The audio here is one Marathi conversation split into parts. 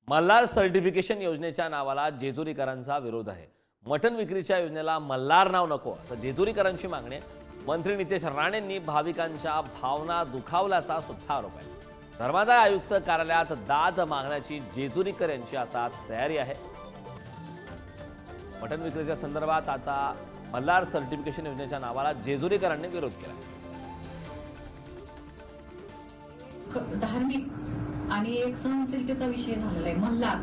मल्हार सर्टिफिकेशन योजनेच्या नावाला जेजुरीकरांचा विरोध आहे। मटण विक्रीच्या योजनेला मल्हार नाव नको असं जेजुरीकरांची मागणी आहे। मंत्री नितेश राणेंनी भाविकांच्या भावना दुखावल्याचा सुद्धा आरोप आहे। धर्मादाय आयुक्त कार्यालयात दाद मागण्याची जेजुरीकर यांची आता तयारी आहे। मटण विक्रीच्या संदर्भात आता मल्हार सर्टिफिकेशन योजनेच्या नावाला जेजुरीकरांनी विरोध केला। धार्मिक आणि एक सहनशीलतेचा विषय झालेला आहे। मल्हार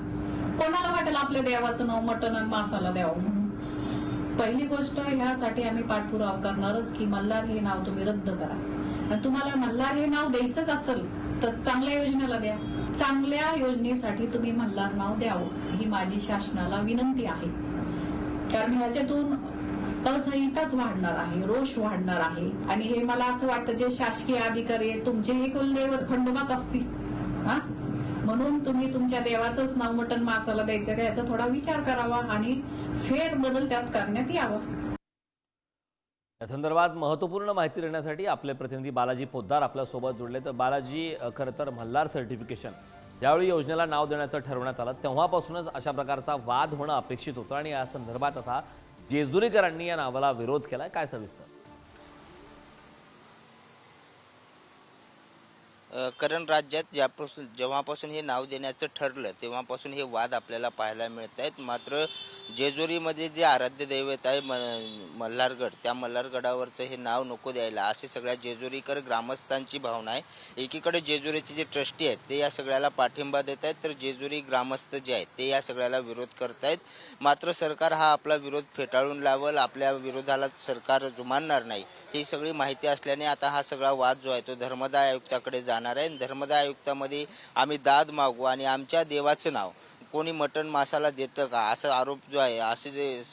कोणाला वाटेल आपल्या देवाचं नाव मटण आणि मासाला द्यावं म्हणून। पहिली गोष्ट ह्यासाठी आम्ही पाठपुरावा करणारच की मल्हार हे नाव तुम्ही रद्द करा। आणि तुम्हाला मल्हार हे नाव द्यायचंच असेल तर चांगल्या योजनेला द्या। चांगल्या योजनेसाठी तुम्ही मल्हार नाव द्यावं ही माझी शासनाला विनंती आहे। कारण ह्याच्यातून असहिताच वाढणार आहे, रोष वाढणार आहे। आणि हे मला असं वाटतं जे शासकीय अधिकारी आहेत तुमचे हे कुलदैवत खंडोबाच असतील म्हणून तुम्ही तुमच्या देवाचंच नाव मटण मासाला द्यायचं का याचा थोडा विचार करावा आणि फेरबदल त्यात करण्यात यावा। या संदर्भात महत्त्वपूर्ण माहिती देण्यासाठी आपले प्रतिनिधी बालाजी पोद्दार आपल्या सोबत जोडले। तर बालाजी, खरं तर मल्हार सर्टिफिकेशन ज्यावेळी योजनेला नाव देण्याचं ठरवण्यात आलं तेव्हापासूनच अशा प्रकारचा वाद होणं अपेक्षित होतं आणि या संदर्भात आता जेजुरीकरांनी या नावाला विरोध केलाय। काय सविस्तर? कारण राज्यात जेव्हापासून हे नाव देण्याचं ठरलं तेव्हापासून हे वाद आपल्याला पाहायला मिळत आहेत। मात्र जेजुरीमध्ये जे आराध्य दैवत आहे मल्हारगड, त्या मल्हारगडावरचं हे नाव नको द्यायला असे सगळ्या जेजुरीकर ग्रामस्थांची भावना आहे। एकीकडे जेजुरीचे जे ट्रस्टी आहेत ते या सगळ्याला पाठिंबा देत आहेत, तर जेजुरी ग्रामस्थ जे आहेत ते या सगळ्याला विरोध करत आहेत। मात्र सरकार हा आपला विरोध फेटाळून लावल, आपल्या विरोधाला सरकार जुमानणार नाही ही सगळी माहिती असल्याने आता हा सगळा वाद जो आहे तो धर्मदाय आयुक्ताकडे जाणार आहे। धर्मदाय आयुक्तामध्ये आम्ही दाद मागू आणि आमच्या देवाचं नाव कोणी मटण मासाला देतं का असा आरोप जो आहे, असे जे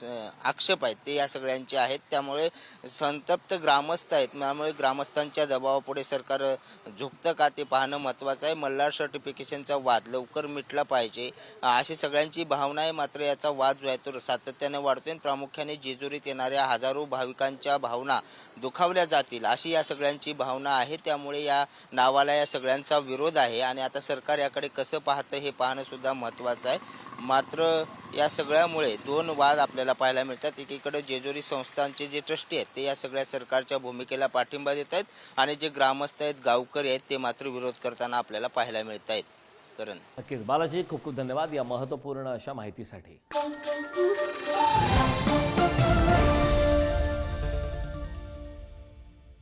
आक्षेप आहेत ते या सगळ्यांचे आहेत। त्यामुळे संतप्त ग्रामस्थ आहेत, त्यामुळे ग्रामस्थांच्या दबावापुढे सरकार झुकतं का ते पाहणं महत्त्वाचं आहे। मल्हार सर्टिफिकेशनचा वाद लवकर मिटला पाहिजे अशी सगळ्यांची भावना आहे। मात्र याचा वाद जो आहे तो सातत्याने वाढतोय। प्रामुख्याने जेजुरीत येणाऱ्या हजारो भाविकांच्या भावना दुखावल्या जातील अशी या सगळ्यांची भावना आहे। त्यामुळे या नावाला या सगळ्यांचा विरोध आहे आणि आता सरकार याकडे कसं पाहतं हे पाहणं सुद्धा महत्त्वाचं आहे। मात्र या सगळ्यामुळे दोन वाद आपल्याला पाहायला मिळतात। एकीकडे जेजुरी संस्थांचे जे ट्रस्टी आहेत ते या सगळ्या सरकारच्या भूमिकेला पाठिंबा देत आहेत आणि जे ग्रामस्थ आहेत, गावकरी आहेत ते मात्र विरोध करताना आपल्याला पाहायला मिळत आहेत। करण नक्कीच बालाजी, खूप खूप धन्यवाद या महत्त्वपूर्ण अशा माहितीसाठी।